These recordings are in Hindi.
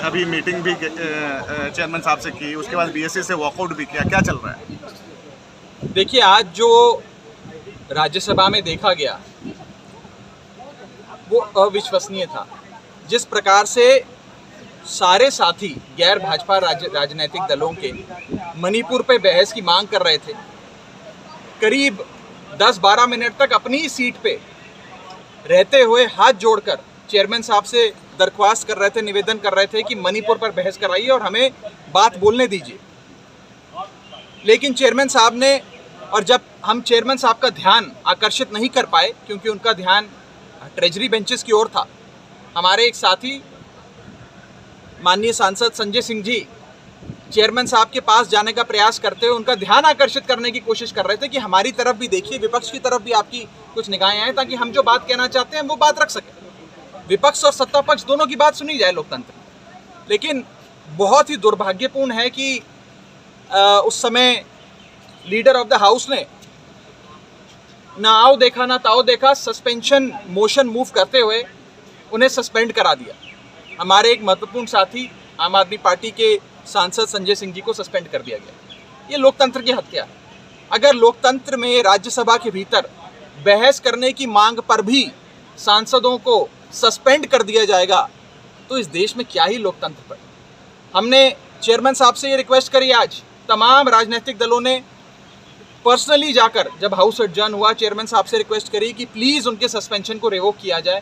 अभी मीटिंग भी चेयरमैन साहब से की, उसके बाद बीएससी से वॉकआउट भी किया, क्या चल रहा है? देखिए, आज जो राज्यसभा में देखा गया वो अविश्वसनीय था। जिस प्रकार से सारे साथी गैर भाजपा राजनीतिक दलों के मणिपुर पे बहस की मांग कर रहे थे, करीब 10-12 मिनट तक अपनी ही सीट पे रहते हुए हाथ जोड़कर चेयरमैन साहब से दरख्वास्त कर रहे थे, निवेदन कर रहे थे कि मणिपुर पर बहस कराइए और हमें बात बोलने दीजिए। लेकिन चेयरमैन साहब ने, और जब हम चेयरमैन साहब का ध्यान आकर्षित नहीं कर पाए क्योंकि उनका ध्यान ट्रेजरी बेंचेस की ओर था, हमारे एक साथी माननीय सांसद संजय सिंह जी चेयरमैन साहब के पास जाने का प्रयास करते हुए उनका ध्यान आकर्षित करने की कोशिश कर रहे थे कि हमारी तरफ भी देखिए, विपक्ष की तरफ भी आपकी कुछ निगाहें आए, ताकि हम जो बात कहना चाहते हैं वो बात रख सकें। विपक्ष और सत्ता पक्ष दोनों की बात सुनी जाए लोकतंत्र में। लेकिन बहुत ही दुर्भाग्यपूर्ण है कि उस समय लीडर ऑफ द हाउस ने ना आओ देखा ना ताओ देखा, सस्पेंशन मोशन मूव करते हुए उन्हें सस्पेंड करा दिया। हमारे एक महत्वपूर्ण साथी आम आदमी पार्टी के सांसद संजय सिंह जी को सस्पेंड कर दिया गया। ये लोकतंत्र की हत्या है। अगर लोकतंत्र में राज्यसभा के भीतर बहस करने की मांग पर भी सांसदों को सस्पेंड कर दिया जाएगा तो इस देश में क्या ही लोकतंत्र पर। हमने चेयरमैन साहब से ये रिक्वेस्ट करी, आज तमाम राजनीतिक दलों ने पर्सनली जाकर, जब हाउस एडजर्न हुआ, चेयरमैन साहब से रिक्वेस्ट करी कि प्लीज़ उनके सस्पेंशन को रिवोक किया जाए,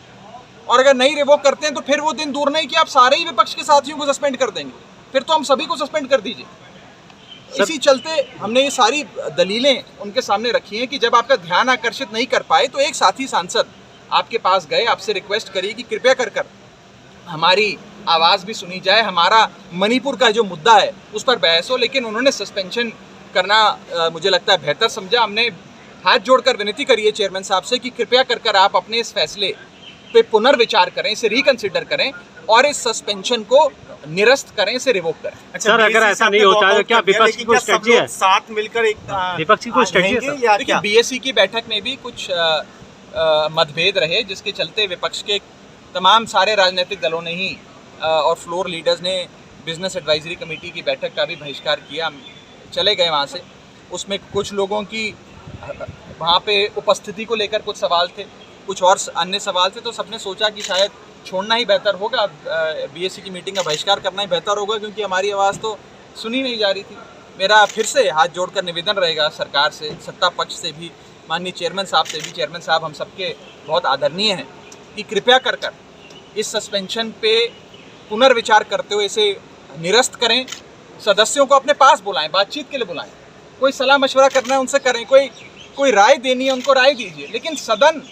और अगर नहीं रिवोक करते हैं तो फिर वो दिन दूर नहीं कि आप सारे ही विपक्ष के साथियों को सस्पेंड कर देंगे, फिर तो हम सभी को सस्पेंड कर दीजिए। इसी चलते हमने ये सारी दलीलें उनके सामने रखी हैं कि जब आपका ध्यान आकर्षित नहीं कर पाए तो एक साथी सांसद आपके पास गए, आपसे रिक्वेस्ट करी कि कृपया कर हमारी आवाज़ भी सुनी जाए, हमारा मणिपुर का जो मुद्दा है उस पर बहस हो। लेकिन उन्होंने सस्पेंशन करना मुझे लगता है बेहतर समझा। हमने हाथ जोड़कर विनती करी है चेयरमैन साहब से कि कृपया कर आप अपने इस फैसले पे पुनर्विचार करें, इसे रिकंसिडर करें और इस सस्पेंशन को निरस्त करें, इसे रिवोक करें। अच्छा, सर, अगर ऐसा नहीं होता है तो क्या विपक्ष की कोई स्ट्रेटजी है? साथ मिलकर एक विपक्ष की कोई स्ट्रेटजी है? देखिए, बीएससी की बैठक में भी कुछ मतभेद रहे, जिसके चलते विपक्ष के तमाम सारे राजनीतिक दलों ने ही और फ्लोर लीडर्स ने बिजनेस एडवाइजरी कमेटी की बैठक का भी बहिष्कार किया। हम चले गए वहाँ से। उसमें कुछ लोगों की वहाँ पे उपस्थिति को लेकर कुछ सवाल थे, कुछ और अन्य सवाल थे, तो सबने सोचा कि शायद छोड़ना ही बेहतर होगा, बीएससी की मीटिंग का बहिष्कार करना ही बेहतर होगा, क्योंकि हमारी आवाज़ तो सुनी नहीं जा रही थी। मेरा फिर से हाथ जोड़कर निवेदन रहेगा सरकार से, सत्ता पक्ष से भी, माननीय चेयरमैन साहब से भी। चेयरमैन साहब हम सबके बहुत आदरणीय हैं, कि कृपया कर इस सस्पेंशन पे पुनर्विचार करते हुए इसे निरस्त करें, सदस्यों को अपने पास बुलाएं, बातचीत के लिए बुलाएं, कोई सलाह मशवरा करना है उनसे करें, कोई राय देनी है उनको राय दीजिए। लेकिन सदन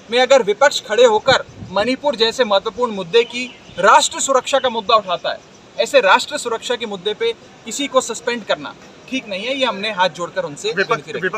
में अगर विपक्ष खड़े होकर मणिपुर जैसे महत्वपूर्ण मुद्दे की, राष्ट्र सुरक्षा का मुद्दा उठाता है, ऐसे राष्ट्र सुरक्षा के मुद्दे पे किसी को सस्पेंड करना ठीक नहीं है। ये हमने हाथ जोड़कर उनसे विनती रखी।